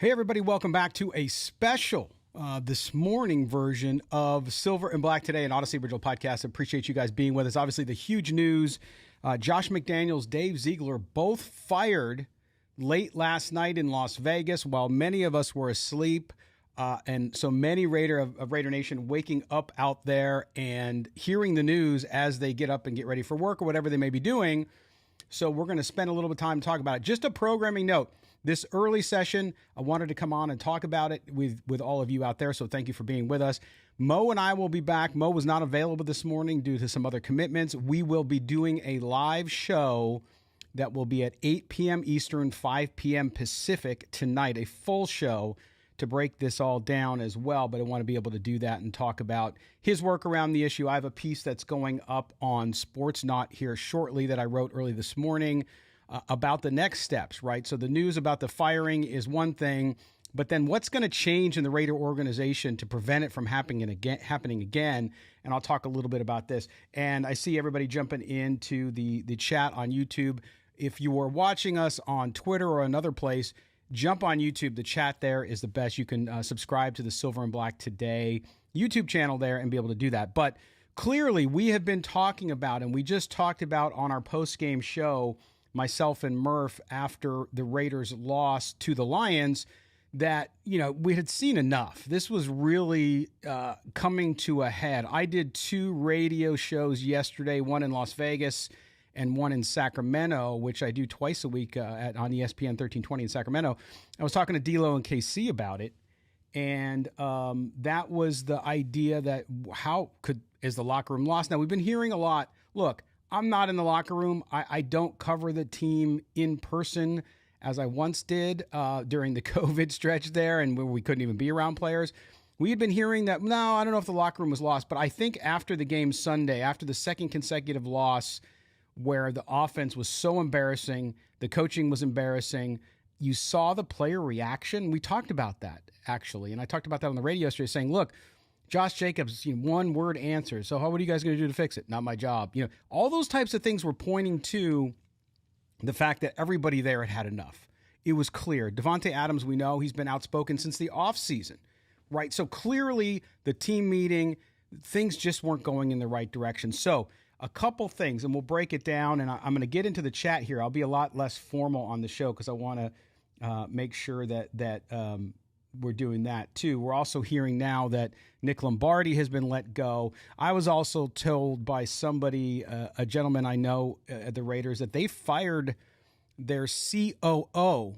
Hey, everybody, welcome back to a special this morning version of Silver and Black Today, an Odyssey Original podcast. I appreciate you guys being with us. Obviously, the huge news, Josh McDaniels, Dave Ziegler, both fired late last night in Las Vegas while many of us were asleep. And so many of Raider Nation waking up out there and hearing the news as they get up and get ready for work or whatever they may be doing. So we're going to spend a little bit of time talking about it. Just a programming note. This early session, I wanted to come on and talk about it with all of you out there, so thank you for being with us. Mo and I will be back. Mo was not available this morning due to some other commitments. We will be doing a live show that will be at 8 p.m. Eastern, 5 p.m. Pacific tonight, a full show to break this all down as well, but I want to be able to do that and talk about his work around the issue. I have a piece that's going up on Sportsnaut here shortly that I wrote early this morning about the next steps, right? So the news about the firing is one thing, but then what's going to change in the Raider organization to prevent it from happening again? And I'll talk a little bit about this. And I see everybody jumping into the chat on YouTube. If you are watching us on Twitter or another place, jump on YouTube. The chat there is the best. You can subscribe to the Silver and Black Today YouTube channel there and be able to do that. But clearly we have been talking about, and we just talked about on our post-game show, myself and Murph, after the Raiders lost to the Lions, that, we had seen enough. This was really coming to a head. I did 2 radio shows yesterday, one in Las Vegas and one in Sacramento, which I do twice a week on ESPN 1320 in Sacramento. I was talking to D'Lo and KC about it, and that was the idea that is the locker room lost? Now, we've been hearing a lot. Look, I'm not in the locker room. I don't cover the team in person as I once did during the COVID stretch there, and where we couldn't even be around players. We had been hearing that, no, I don't know if the locker room was lost, but I think after the game Sunday, after the second consecutive loss where the offense was so embarrassing, the coaching was embarrassing, you saw the player reaction. We talked about that, actually, and I talked about that on the radio yesterday, saying, look, Josh Jacobs, one-word answer. So what are you guys going to do to fix it? Not my job. All those types of things were pointing to the fact that everybody there had enough. It was clear. Devontae Adams, we know, he's been outspoken since the offseason, right? So clearly the team meeting, things just weren't going in the right direction. So a couple things, and we'll break it down, and I'm going to get into the chat here. I'll be a lot less formal on the show because I want to make sure that we're doing that too. We're also hearing now that Nick Lombardi has been let go. I was also told by somebody, a gentleman I know at the Raiders, that they fired their COO,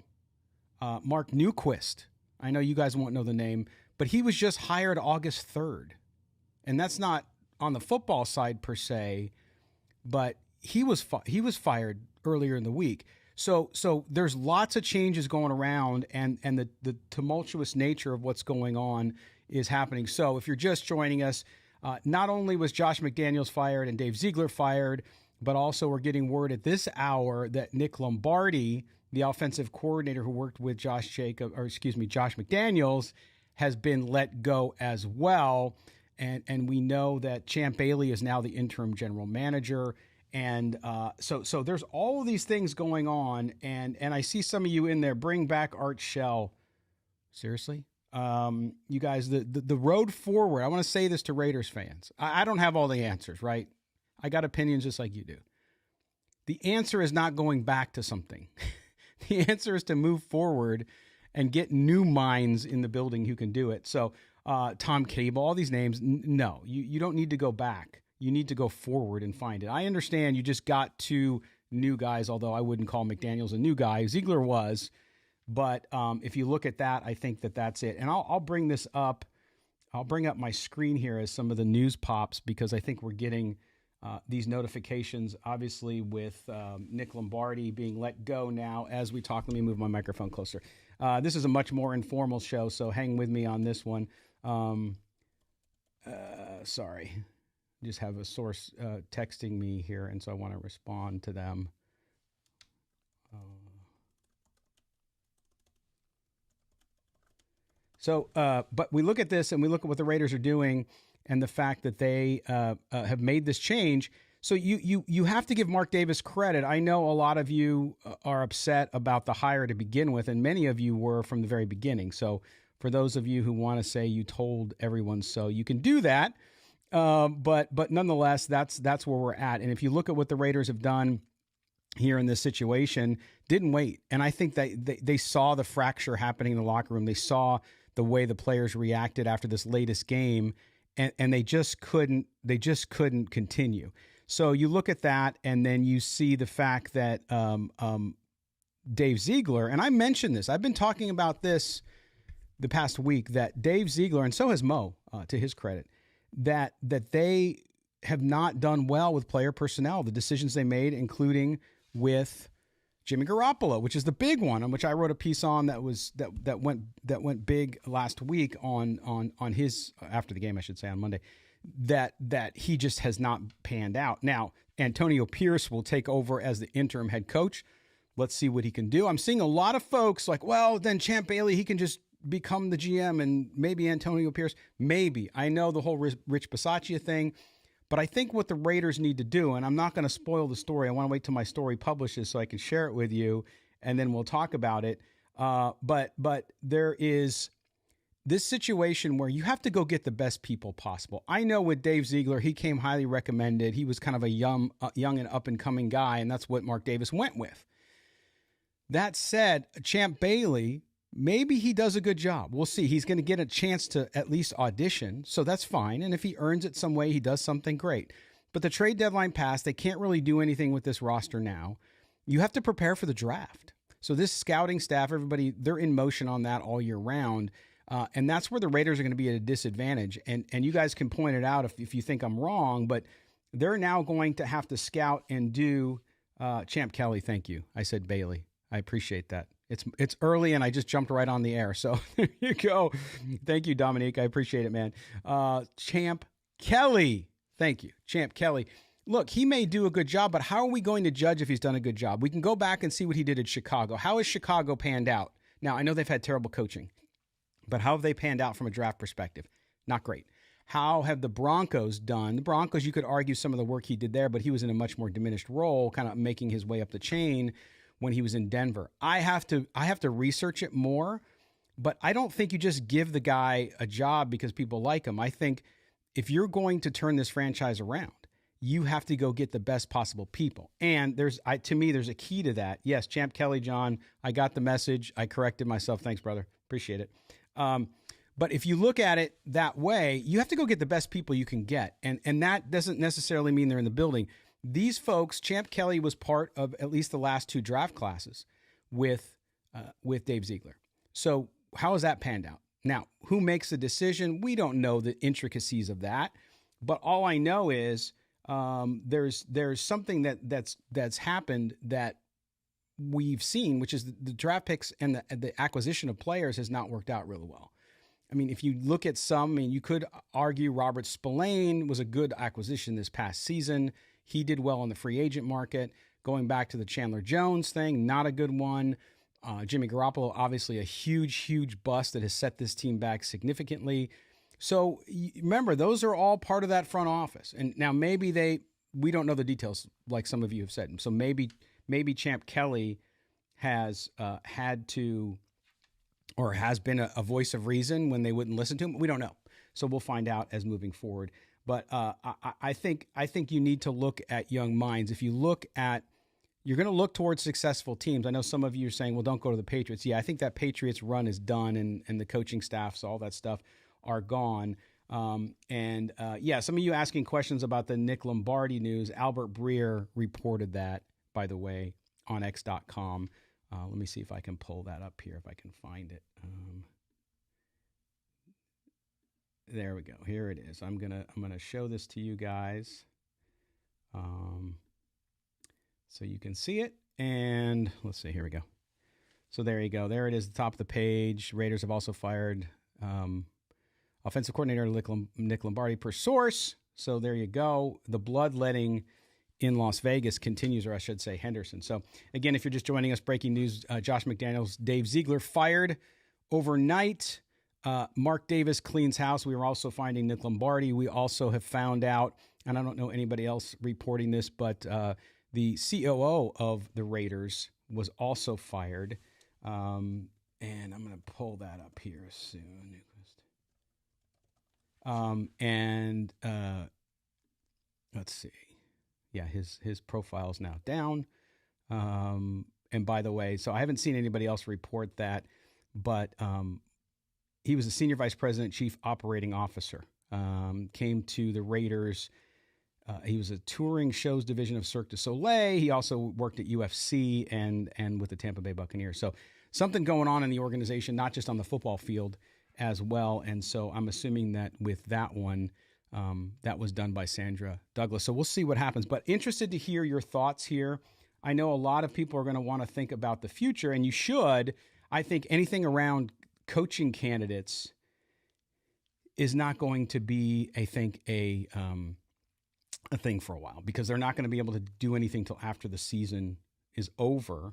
Mark Newquist. I know you guys won't know the name, but he was just hired August 3rd. And that's not on the football side per se, but he was fired earlier in the week. So there's lots of changes going around, and the tumultuous nature of what's going on is happening. So if you're just joining us, not only was Josh McDaniels fired and Dave Ziegler fired, but also we're getting word at this hour that Nick Lombardi, the offensive coordinator who worked with Josh McDaniels, has been let go as well. And we know that Champ Bailey is now the interim general manager. And so there's all of these things going on, and I see some of you in there. Bring back Art Shell. Seriously? You guys, the road forward, I want to say this to Raiders fans. I don't have all the answers, right? I got opinions just like you do. The answer is not going back to something. The answer is to move forward and get new minds in the building who can do it. So Tom Cable, all these names, no, you don't need to go back. You need to go forward and find it. I understand you just got 2 new guys, although I wouldn't call McDaniels a new guy. Ziegler was. But if you look at that, I think that's it. And I'll bring this up. I'll bring up my screen here as some of the news pops, because I think we're getting these notifications, obviously, with Nick Lombardi being let go now as we talk. Let me move my microphone closer. This is a much more informal show, so hang with me on this one. Sorry. Just have a source texting me here, and so I want to respond to them. But we look at this and we look at what the Raiders are doing and the fact that they have made this change. So you have to give Mark Davis credit. I know a lot of you are upset about the hire to begin with, and many of you were from the very beginning. So for those of you who want to say you told everyone so, you can do that. But nonetheless, that's where we're at. And if you look at what the Raiders have done here in this situation, didn't wait. And I think that they saw the fracture happening in the locker room. They saw the way the players reacted after this latest game, and they just couldn't continue. So you look at that, and then you see the fact that Dave Ziegler, and I mentioned this, I've been talking about this the past week, that Dave Ziegler, and so has Mo, to his credit, that they have not done well with player personnel, the decisions they made, including with Jimmy Garoppolo, which is the big one, on which I wrote a piece on that went big last week on his, after the game, I should say, on Monday, that he just has not panned out. Now, Antonio Pierce will take over as the interim head coach. Let's see what he can do. I'm seeing a lot of folks like, well, then Champ Bailey, he can just become the GM, and maybe Antonio Pierce. Maybe. I know the whole Rich Bisaccia thing, but I think what the Raiders need to do, and I'm not going to spoil the story. I want to wait till my story publishes so I can share it with you, and then we'll talk about it. But there is this situation where you have to go get the best people possible. I know with Dave Ziegler, he came highly recommended. He was kind of a young and up-and-coming guy, and that's what Mark Davis went with. That said, Champ Bailey, maybe he does a good job. We'll see. He's going to get a chance to at least audition, so that's fine. And if he earns it some way, he does something great. But the trade deadline passed. They can't really do anything with this roster now. You have to prepare for the draft. So this scouting staff, everybody, they're in motion on that all year round. And that's where the Raiders are going to be at a disadvantage. And you guys can point it out if you think I'm wrong, but they're now going to have to scout and do Champ Kelly. Thank you. I said Bailey. I appreciate that. It's early and I just jumped right on the air. So there you go. Thank you, Dominique. I appreciate it, man. Champ Kelly. Thank you. Champ Kelly. Look, he may do a good job, but how are we going to judge if he's done a good job? We can go back and see what he did at Chicago. How has Chicago panned out? Now, I know they've had terrible coaching, but how have they panned out from a draft perspective? Not great. How have the Broncos done? The Broncos, you could argue some of the work he did there, but he was in a much more diminished role, kind of making his way up the chain when he was in Denver. I have to research it more, but I don't think you just give the guy a job because people like him. I think if you're going to turn this franchise around, you have to go get the best possible people. And to me, there's a key to that. Yes, Champ Kelly, John, I got the message. I corrected myself. Thanks, brother. Appreciate it. But if you look at it that way, you have to go get the best people you can get. And that doesn't necessarily mean they're in the building. These folks, Champ Kelly was part of at least the last two draft classes with Dave Ziegler. So how has that panned out? Now, who makes the decision? We don't know the intricacies of that. But all I know is there's something that's happened that we've seen, which is the draft picks and the acquisition of players has not worked out really well. I mean, if you look at you could argue Robert Spillane was a good acquisition this past season. He did well on the free agent market. Going back to the Chandler Jones thing, not a good one. Jimmy Garoppolo, obviously a huge bust that has set this team back significantly. So remember, those are all part of that front office. And now maybe we don't know the details like some of you have said. So maybe Champ Kelly has had to or has been a voice of reason when they wouldn't listen to him. We don't know. So we'll find out as moving forward. But I think you need to look at young minds. If you look at, you're going to look towards successful teams. I know some of you are saying, well, don't go to the Patriots. Yeah, I think that Patriots run is done and the coaching staffs, all that stuff are gone. Some of you asking questions about the Nick Lombardi news. Albert Breer reported that, by the way, on X.com. Let me see if I can pull that up here, if I can find it. There we go. Here it is. I'm gonna show this to you guys, so you can see it. And let's see. Here we go. So there you go. There it is, the top of the page. Raiders have also fired offensive coordinator Nick Lombardi per source. So there you go. The bloodletting in Las Vegas continues, or I should say Henderson. So again, if you're just joining us, breaking news: Josh McDaniels, Dave Ziegler fired overnight. Mark Davis cleans house. We were also finding Nick Lombardi. We also have found out and I don't know anybody else reporting this, but the COO of the Raiders was also fired. And I'm going to pull that up here soon. Let's see. Yeah, his profile is now down. And by the way, so I haven't seen anybody else report that, but he was a senior vice president, chief operating officer. Came to the Raiders. He was a touring shows division of Cirque du Soleil. He also worked at UFC and with the Tampa Bay Buccaneers. So something going on in the organization, not just on the football field as well. And so I'm assuming that with that one, that was done by Sandra Douglas. So we'll see what happens. But interested to hear your thoughts here. I know a lot of people are going to want to think about the future, and you should. I think anything around coaching candidates is not going to be, I think, a thing for a while, because they're not going to be able to do anything till after the season is over.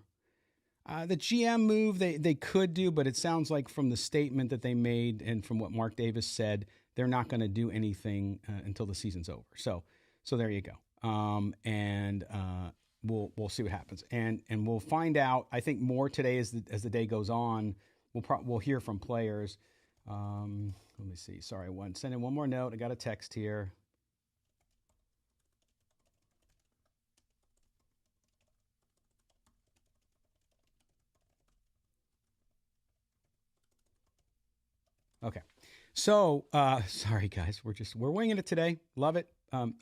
The GM move they could do, but it sounds like from the statement that they made and from what Mark Davis said, they're not going to do anything until the season's over. So there you go. We'll see what happens, and we'll find out. I think more today as the day goes on. We'll hear from players. Let me see. Sorry, send in one more note. I got a text here. Okay. So, sorry guys, we're winging it today. Love it.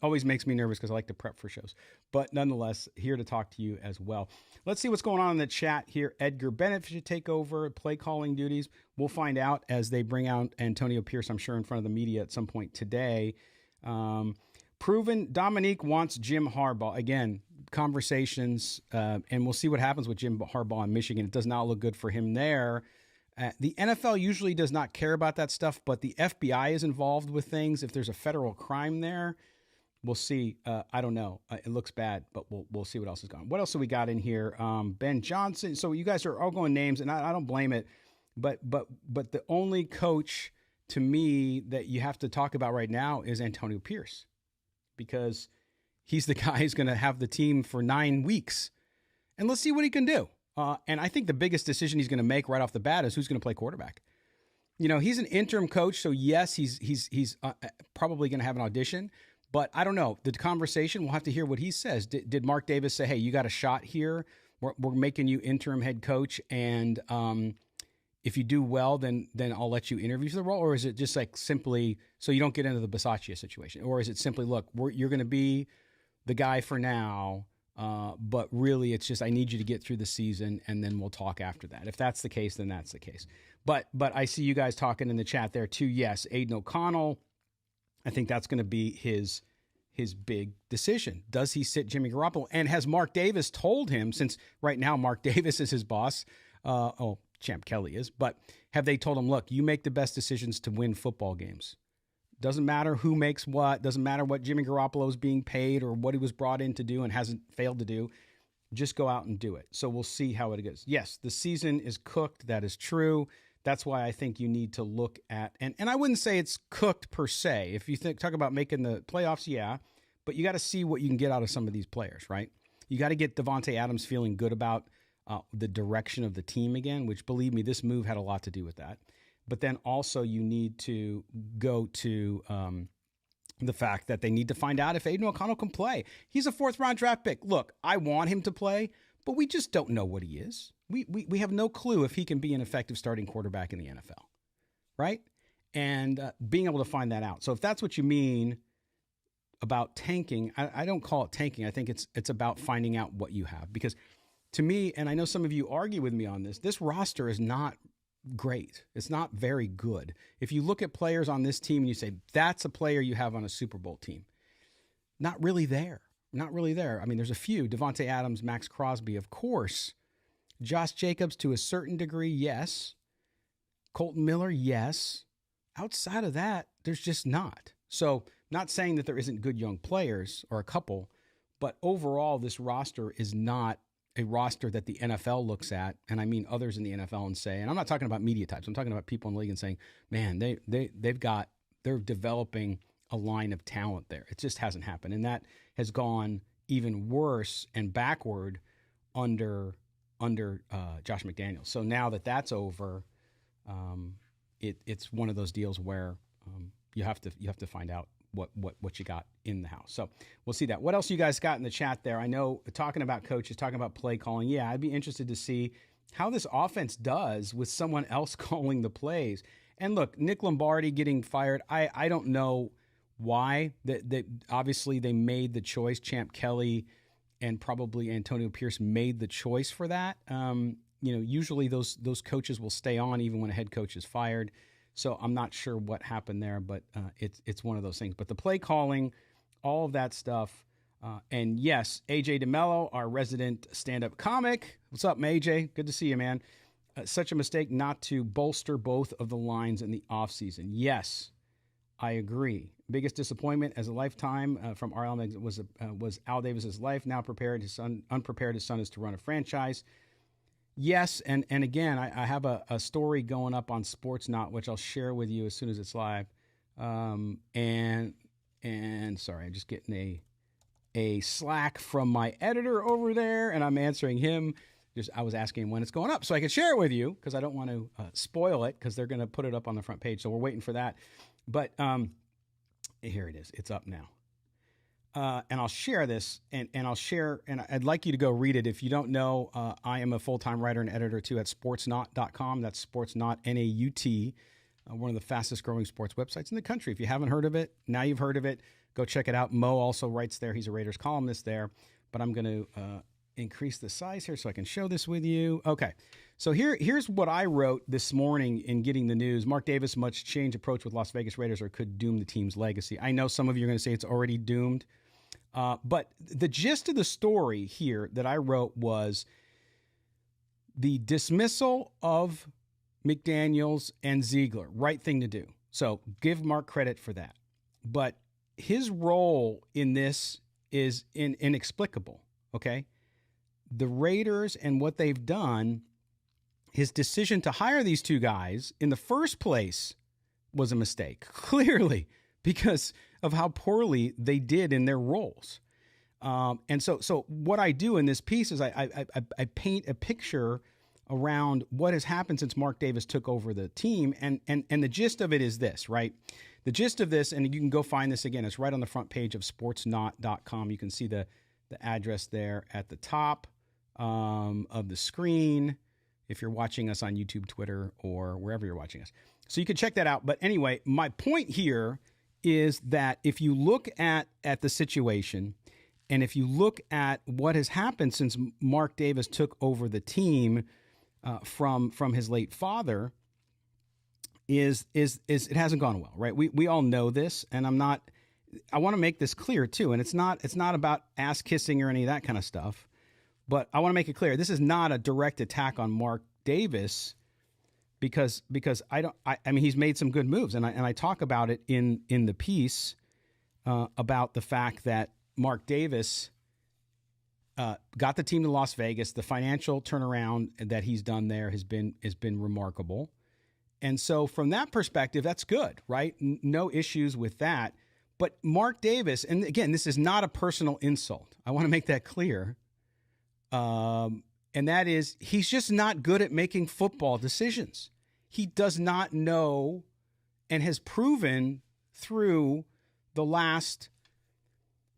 Always makes me nervous because I like to prep for shows, but nonetheless, here to talk to you as well. Let's see what's going on in the chat here. Edgar Bennett should take over play calling duties. We'll find out as they bring out Antonio Pierce, I'm sure, in front of the media at some point today. Proven Dominique wants Jim Harbaugh. Again, conversations, and we'll see what happens with Jim Harbaugh in Michigan. It does not look good for him there. The NFL usually does not care about that stuff, but the FBI is involved with things. If there's a federal crime there, we'll see. I don't know. It looks bad, but we'll see what else is going on. What else have we got in here? Ben Johnson. So you guys are all going names, and I don't blame it. But the only coach to me that you have to talk about right now is Antonio Pierce, because he's the guy who's going to have the team for 9 weeks, and let's see what he can do. And I think the biggest decision he's going to make right off the bat is who's going to play quarterback. You know, he's an interim coach, so yes, he's probably going to have an audition. But I don't know. The conversation, we'll have to hear what he says. Did Mark Davis say, hey, you got a shot here? We're making you interim head coach, and if you do well, then I'll let you interview for the role? Or is it just like simply so you don't get into the Bisaccia situation? Or is it simply, look, you're going to be the guy for now, but really it's just I need you to get through the season, and then we'll talk after that. If that's the case, then that's the case. But I see you guys talking in the chat there too. Yes, Aiden O'Connell, I think that's going to be his big decision. Does he sit Jimmy Garoppolo? And has Mark Davis told him, since right now Mark Davis is his boss, Champ Kelly is, but have they told him, look, you make the best decisions to win football games. Doesn't matter who makes what, doesn't matter what Jimmy Garoppolo is being paid or what he was brought in to do and hasn't failed to do. Just go out and do it. So we'll see how it goes. Yes, the season is cooked. That is true. That's why I think you need to look at, and I wouldn't say it's cooked per se. If you talk about making the playoffs, yeah, but you got to see what you can get out of some of these players, right? You got to get Devontae Adams feeling good about the direction of the team again, which, believe me, this move had a lot to do with that. But then also you need to go to the fact that they need to find out if Aiden O'Connell can play. He's a 4th-round draft pick. Look, I want him to play, but we just don't know what he is. We have no clue if he can be an effective starting quarterback in the NFL, right? And being able to find that out. So if that's what you mean about tanking, I don't call it tanking. I think it's about finding out what you have. Because to me, and I know some of you argue with me on this roster is not great. It's not very good. If you look at players on this team and you say, that's a player you have on a Super Bowl team, not really there. Not really there. I mean, there's a few. Devontae Adams, Max Crosby, of course. Josh Jacobs, to a certain degree, yes. Colton Miller, yes. Outside of that, there's just not. So, not saying that there isn't good young players or a couple, but overall, this roster is not a roster that the NFL looks at, and I mean others in the NFL, and say, and I'm not talking about media types, I'm talking about people in the league and saying, man, they're developing a line of talent there. It just hasn't happened. And that has gone even worse and backward under Josh McDaniels. So now that that's over, it's one of those deals where you have to find out what you got in the house. So we'll see that. What else you guys got in the chat there? I know talking about coaches, talking about play calling. Yeah, I'd be interested to see how this offense does with someone else calling the plays. And look, Nick Lombardi getting fired, I don't know why. That obviously they made the choice. Champ Kelly and probably Antonio Pierce made the choice for that. Usually those coaches will stay on even when a head coach is fired. So I'm not sure what happened there, but it's one of those things. But the play calling, all of that stuff. And yes, AJ DeMello, our resident stand-up comic. What's up, AJ? Good to see you, man. Such a mistake not to bolster both of the lines in the offseason. Yes, I agree. Biggest disappointment as a lifetime from RL was Al Davis's life. Now unprepared. His son is to run a franchise. Yes, and again, I have a story going up on Sports Not, which I'll share with you as soon as it's live. And sorry, I'm just getting a Slack from my editor over there, and I'm answering him. I was asking him when it's going up so I could share it with you because I don't want to spoil it because they're going to put it up on the front page. So we're waiting for that. But here it is. It's up now. And I'll share this, and I'd like you to go read it. If you don't know, I am a full-time writer and editor, too, at sportsnaut.com. That's Sportsnaut, N-A-U-T, one of the fastest-growing sports websites in the country. If you haven't heard of it, now you've heard of it. Go check it out. Mo also writes there. He's a Raiders columnist there. But I'm going to increase the size here so I can show this with you. Okay, so here's what I wrote this morning in getting the news. Mark Davis must change approach with Las Vegas Raiders or could doom the team's legacy. I know some of you are going to say it's already doomed. But the gist of the story here that I wrote was the dismissal of McDaniels and Ziegler. Right thing to do. So give Mark credit for that. But his role in this is inexplicable, okay? The Raiders and what they've done, his decision to hire these two guys in the first place was a mistake, clearly, because of how poorly they did in their roles. And so what I do in this piece is I paint a picture around what has happened since Mark Davis took over the team. And the gist of it is this, right? The gist of this, and you can go find this again, it's right on the front page of sportsnaut.com. You can see the address there at the top of the screen if you're watching us on YouTube, Twitter, or wherever you're watching us. So you can check that out. But anyway, my point here is that if you look at the situation and if you look at what has happened since Mark Davis took over the team from his late father, is it hasn't gone well, right? We all know this, and I want to make this clear too. And it's not about ass kissing or any of that kind of stuff, but I want to make it clear this is not a direct attack on Mark Davis because I mean he's made some good moves, and I talk about it in the piece about the fact that Mark Davis got the team to Las Vegas. The financial turnaround that he's done there has been remarkable. And so from that perspective, that's good, right? No issues with that. But Mark Davis, and again, this is not a personal insult. I want to make that clear. And that is, he's just not good at making football decisions. He does not know and has proven through the last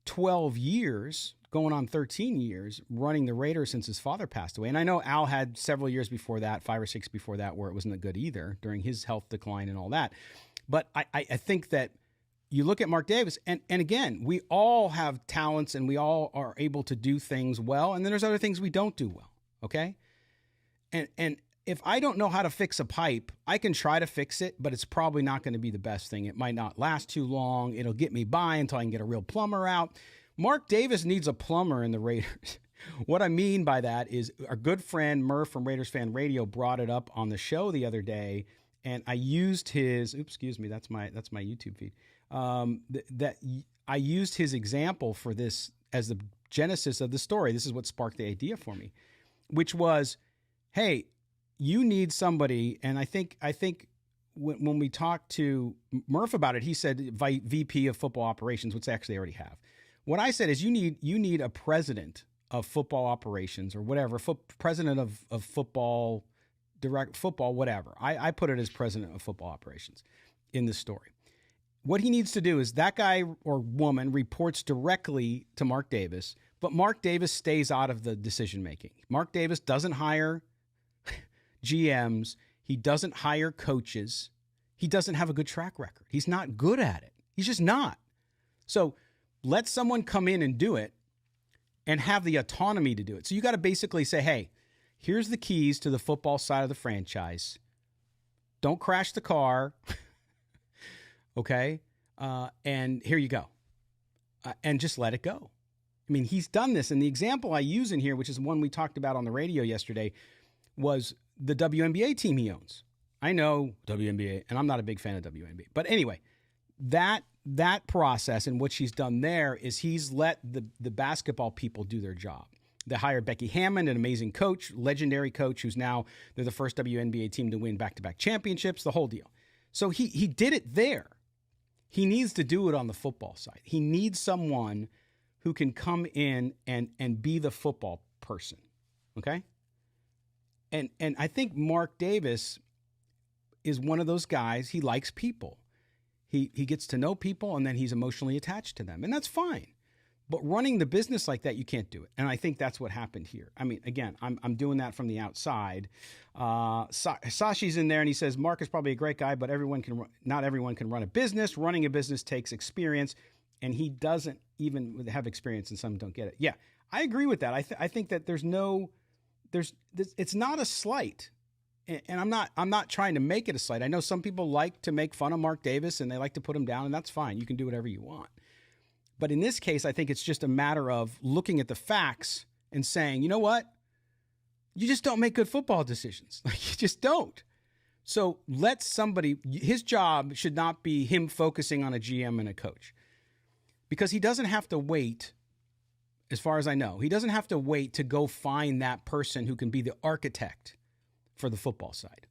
12 years, going on 13 years, running the Raiders since his father passed away. And I know Al had several years before that, 5 or 6 before that, where it wasn't good either during his health decline and all that. But I think that you look at Mark Davis, and again, we all have talents and we all are able to do things well. And then there's other things we don't do well. Okay. And if I don't know how to fix a pipe, I can try to fix it, but it's probably not going to be the best thing. It might not last too long. It'll get me by until I can get a real plumber out. Mark Davis needs a plumber in the Raiders. What I mean by that is our good friend Murph from Raiders Fan Radio brought it up on the show the other day, and I used his. Excuse me, that's my YouTube feed. I used his example for this as the genesis of the story. This is what sparked the idea for me, which was, hey, you need somebody, and I think when we talked to Murph about it, he said VP of football operations, which they actually already have. What I said is you need a president of football operations or whatever, president of football, direct football, whatever. I put it as president of football operations in this story. What he needs to do is that guy or woman reports directly to Mark Davis, but Mark Davis stays out of the decision making. Mark Davis doesn't hire GMs. He doesn't hire coaches. He doesn't have a good track record. He's not good at it. He's just not. So let someone come in and do it and have the autonomy to do it. So you got to basically say, hey, here's the keys to the football side of the franchise. Don't crash the car. Okay? And here you go. And just let it go. I mean, he's done this. And the example I use in here, which is one we talked about on the radio yesterday, was the WNBA team he owns. I know WNBA, and I'm not a big fan of WNBA. But anyway, that process and what she's done there is he's let the basketball people do their job. They hired Becky Hammond, an amazing coach, legendary coach, who's now they're the first WNBA team to win back-to-back championships, the whole deal. So he did it there. He needs to do it on the football side. He needs someone who can come in and be the football person, okay? And I think Mark Davis is one of those guys. He likes people. He gets to know people, and then he's emotionally attached to them, and that's fine. But running the business like that, you can't do it. And I think that's what happened here. I mean, again, I'm doing that from the outside. Sashi's in there, and he says, Mark is probably a great guy, but not everyone can run a business. Running a business takes experience, and he doesn't even have experience, and some don't get it. Yeah, I agree with that. I think that it's not a slight. And I'm not trying to make it a slight. I know some people like to make fun of Mark Davis, and they like to put him down, and that's fine. You can do whatever you want. But in this case, I think it's just a matter of looking at the facts and saying, you know what? You just don't make good football decisions. Like, you just don't. So let somebody, his job should not be him focusing on a GM and a coach. Because he doesn't have to wait, as far as I know, he doesn't have to wait to go find that person who can be the architect for the football side.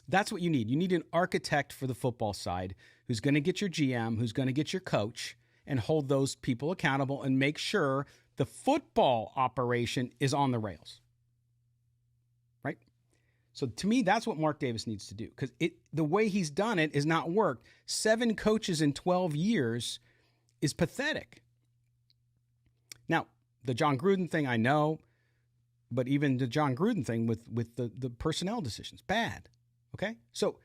That's what you need. You need an architect for the football side who's going to get your GM, who's going to get your coach, and hold those people accountable and make sure the football operation is on the rails. Right? So to me, that's what Mark Davis needs to do, because the way he's done it is not worked. 7 coaches in 12 years is pathetic. Now, the John Gruden thing, I know, but even the John Gruden thing with the personnel decisions, bad. Okay? So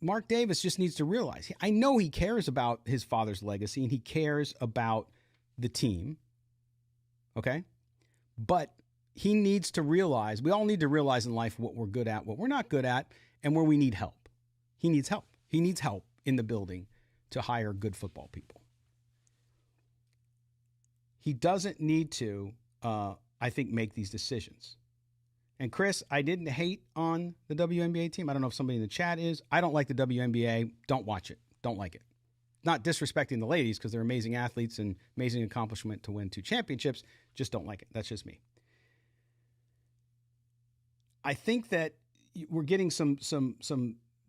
Mark Davis just needs to realize, I know he cares about his father's legacy and he cares about the team. Okay? But he needs to realize, we all need to realize in life what we're good at, what we're not good at, and where we need help. He needs help. He needs help in the building to hire good football people. He doesn't need to, I think, make these decisions. And Chris, I didn't hate on the WNBA team. I don't know if somebody in the chat is. I don't like the WNBA. Don't watch it. Don't like it. Not disrespecting the ladies, because they're amazing athletes and amazing accomplishment to win 2 championships. Just don't like it. That's just me. I think that we're getting some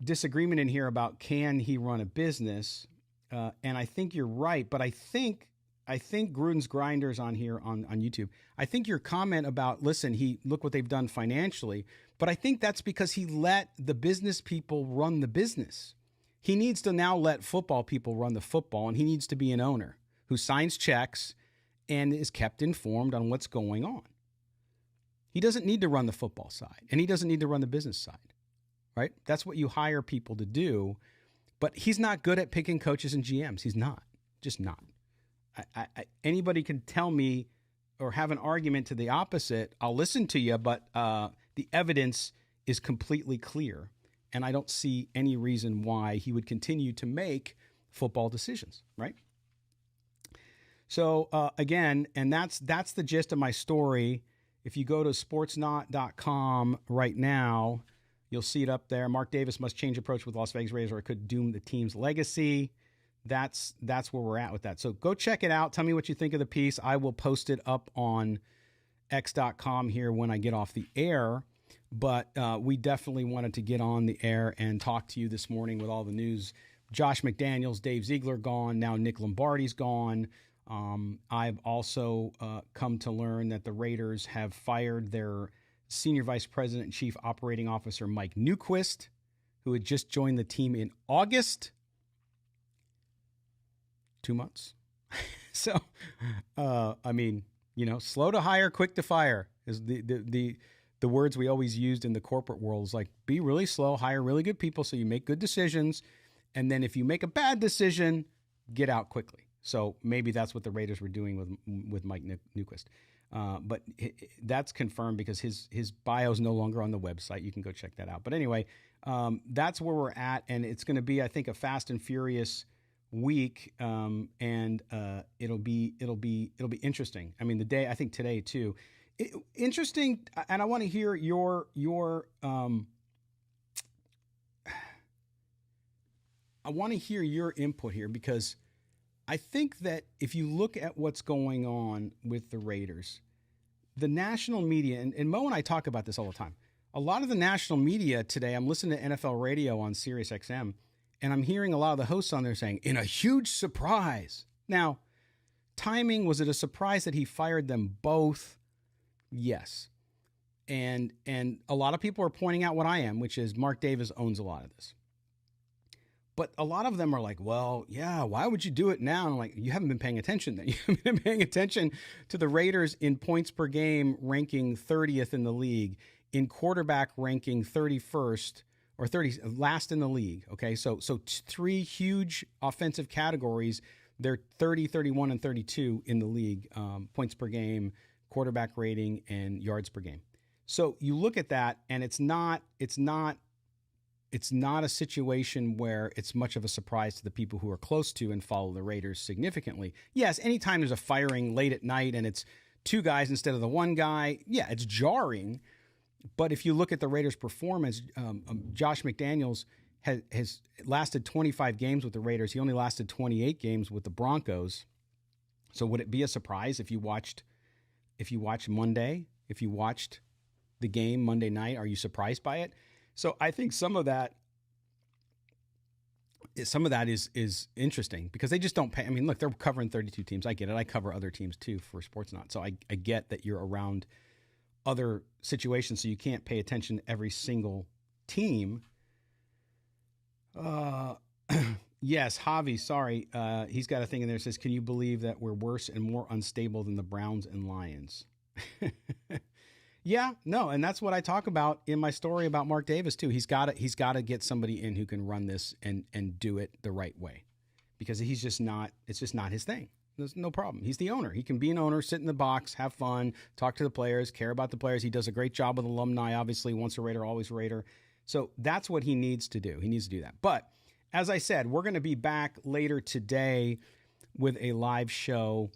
disagreement in here about, can he run a business? And I think you're right, but I think Gruden's Grinders on here on YouTube. I think your comment about, listen, look what they've done financially, but I think that's because he let the business people run the business. He needs to now let football people run the football, and he needs to be an owner who signs checks and is kept informed on what's going on. He doesn't need to run the football side, and he doesn't need to run the business side, right? That's what you hire people to do, but he's not good at picking coaches and GMs. He's not, just not. Anybody can tell me or have an argument to the opposite. I'll listen to you, but the evidence is completely clear, and I don't see any reason why he would continue to make football decisions, right? So again, and that's the gist of my story. If you go to sportsnot.com right now, you'll see it up there. Mark Davis must change approach with Las Vegas Raiders, or it could doom the team's legacy. That's where we're at with that. So go check it out. Tell me what you think of the piece. I will post it up on x.com here when I get off the air. But we definitely wanted to get on the air and talk to you this morning with all the news. Josh McDaniels, Dave Ziegler gone. Now Nick Lombardi's gone. I've also come to learn that the Raiders have fired their Senior Vice President and Chief Operating Officer, Mike Newquist, who had just joined the team in August. 2 months. So, I mean, slow to hire, quick to fire is the words we always used in the corporate world. Is like, be really slow, hire really good people so you make good decisions. And then if you make a bad decision, get out quickly. So maybe that's what the Raiders were doing with Mike Newquist. But that's confirmed because his bio is no longer on the website. You can go check that out. But anyway, that's where we're at. And it's going to be, I think, a fast and furious week. And it'll be interesting. I mean, I think today too, interesting. And I want to hear your input here, because I think that if you look at what's going on with the Raiders, the national media, and Mo and I talk about this all the time, a lot of the national media today, I'm listening to NFL radio on Sirius XM, and I'm hearing a lot of the hosts on there saying, in a huge surprise. Now, timing, was it a surprise that he fired them both? Yes. And a lot of people are pointing out what I am, which is Mark Davis owns a lot of this. But a lot of them are like, well, yeah, why would you do it now? And I'm like, you haven't been paying attention then. You haven't been paying attention to the Raiders in points per game ranking 30th in the league, in quarterback ranking 31st or 30 last in the league. Okay, so three huge offensive categories. They're 30, 31, and 32 in the league, points per game, quarterback rating, and yards per game. So you look at that, and it's not a situation where it's much of a surprise to the people who are close to and follow the Raiders significantly. Yes, anytime there's a firing late at night and it's two guys instead of the one guy, yeah, it's jarring. But if you look at the Raiders' performance, Josh McDaniels has lasted 25 games with the Raiders. He only lasted 28 games with the Broncos. So would it be a surprise if you watched Monday, if you watched the game Monday night? Are you surprised by it? So I think some of that is interesting because they just don't pay. I mean, look, they're covering 32 teams. I get it. I cover other teams too for Sportsnot. So I get that you're around other situations, so you can't pay attention to every single team. Yes, Javi, sorry. He's got a thing in there that says, can you believe that we're worse and more unstable than the Browns and Lions? Yeah, no, and that's what I talk about in my story about Mark Davis too. He's got to get somebody in who can run this and do it the right way, because it's just not his thing. There's no problem. He's the owner. He can be an owner, sit in the box, have fun, talk to the players, care about the players. He does a great job with alumni, obviously, once a Raider, always a Raider. So that's what he needs to do. He needs to do that. But as I said, we're going to be back later today with a live show.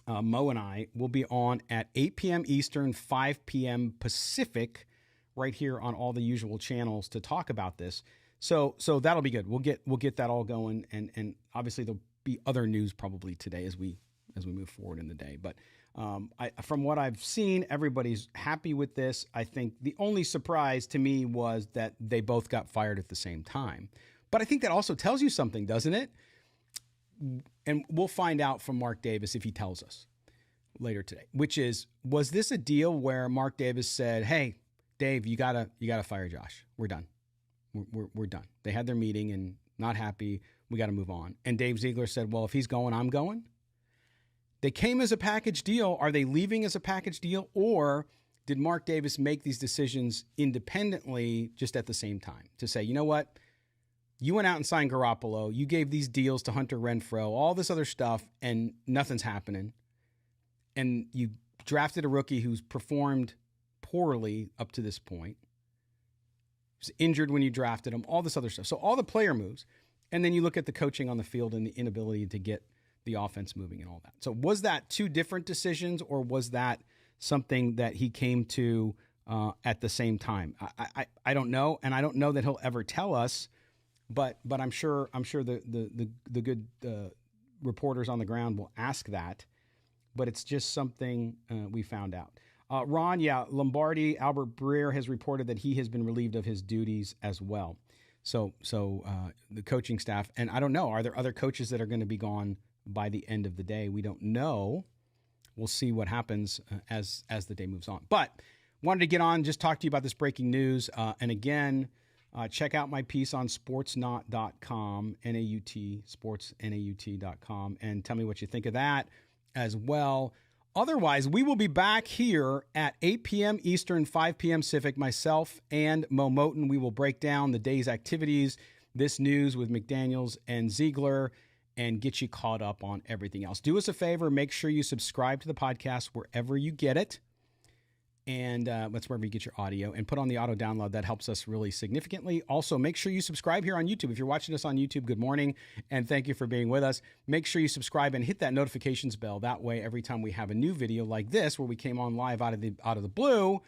Mo and I will be on at 8 p.m. Eastern, 5 p.m. Pacific, right here on all the usual channels to talk about this. So that'll be good. We'll get that all going, and obviously there'll be other news probably today as we move forward in the day. But from what I've seen, everybody's happy with this. I think the only surprise to me was that they both got fired at the same time. But I think that also tells you something, doesn't it? And we'll find out from Mark Davis if he tells us later today, which is, was this a deal where Mark Davis said, hey, Dave, you gotta fire Josh. We're done. We're done. They had their meeting and not happy. We got to move on. And Dave Ziegler said, well, if he's going, I'm going. They came as a package deal. Are they leaving as a package deal? Or did Mark Davis make these decisions independently just at the same time to say, you know what? You went out and signed Garoppolo. You gave these deals to Hunter Renfrow, all this other stuff, and nothing's happening. And you drafted a rookie who's performed poorly up to this point. He was injured when you drafted him, all this other stuff. So all the player moves. And then you look at the coaching on the field and the inability to get the offense moving and all that. So was that two different decisions, or was that something that he came to at the same time? I don't know. And I don't know that he'll ever tell us. But I'm sure the good reporters on the ground will ask that. But it's just something we found out. Ron, yeah, Lombardi, Albert Breer has reported that he has been relieved of his duties as well. So the coaching staff, and I don't know, are there other coaches that are going to be gone by the end of the day? We don't know. We'll see what happens as the day moves on. But wanted to get on, just talk to you about this breaking news. And again, check out my piece on sportsnaut.com, N-A-U-T, sportsnaut.com, and tell me what you think of that as well. Otherwise, we will be back here at 8 p.m. Eastern, 5 p.m. Pacific. Myself and Mo Moten, we will break down the day's activities, this news with McDaniels and Ziegler, and get you caught up on everything else. Do us a favor, make sure you subscribe to the podcast wherever you get it. And that's wherever you get your audio, and put on the auto download. That helps us really significantly. Also, make sure you subscribe here on YouTube. If you're watching us on YouTube, good morning, and thank you for being with us. Make sure you subscribe and hit that notifications bell. That way, every time we have a new video like this, where we came on live out of the blue,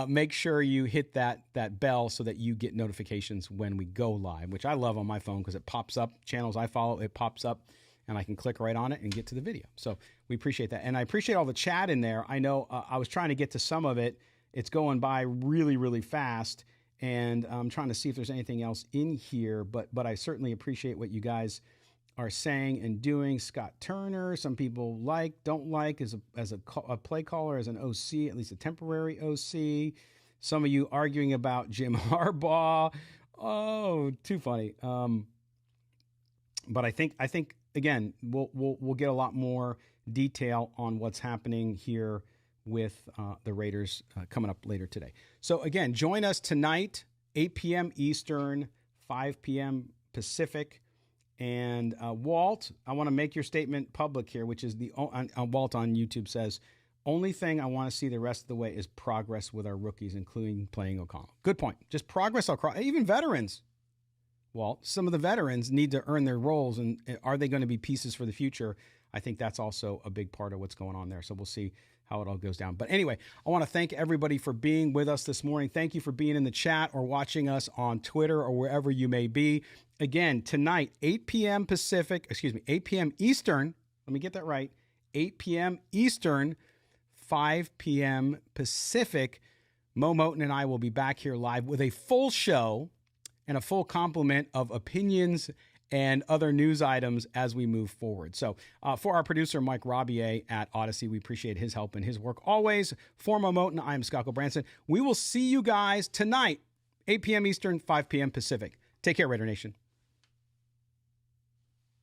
make sure you hit that bell so that you get notifications when we go live, which I love on my phone because it pops up. Channels I follow, it pops up, and I can click right on it and get to the video. So we appreciate that. And I appreciate all the chat in there. I know I was trying to get to some of it. It's going by really, really fast. And I'm trying to see if there's anything else in here. But I certainly appreciate what you guys are saying and doing. Scott Turner, some people don't like as a play caller, as an OC, at least a temporary OC. Some of you arguing about Jim Harbaugh. Oh, too funny. But I think again, we'll get a lot more detail on what's happening here with the Raiders coming up later today. So again, join us tonight, 8 p.m. Eastern, 5 p.m. Pacific. And Walt, I want to make your statement public here, which is Walt on YouTube says, only thing I want to see the rest of the way is progress with our rookies, including playing O'Connell. Good point. Just progress across, even veterans. Walt, some of the veterans need to earn their roles, and are they going to be pieces for the future? I think that's also a big part of what's going on there. So we'll see how it all goes down. But anyway, I want to thank everybody for being with us this morning. Thank you for being in the chat or watching us on Twitter or wherever you may be. Again, tonight, 8 p.m. Eastern. Let me get that right. 8 p.m. Eastern, 5 p.m. Pacific. Mo Moten and I will be back here live with a full show and a full complement of opinions and other news items as we move forward. So for our producer, Mike Robier at Odyssey, we appreciate his help and his work always. For Mo Moten, I am Scott Gulbransen. We will see you guys tonight, 8 p.m. Eastern, 5 p.m. Pacific. Take care, Raider Nation.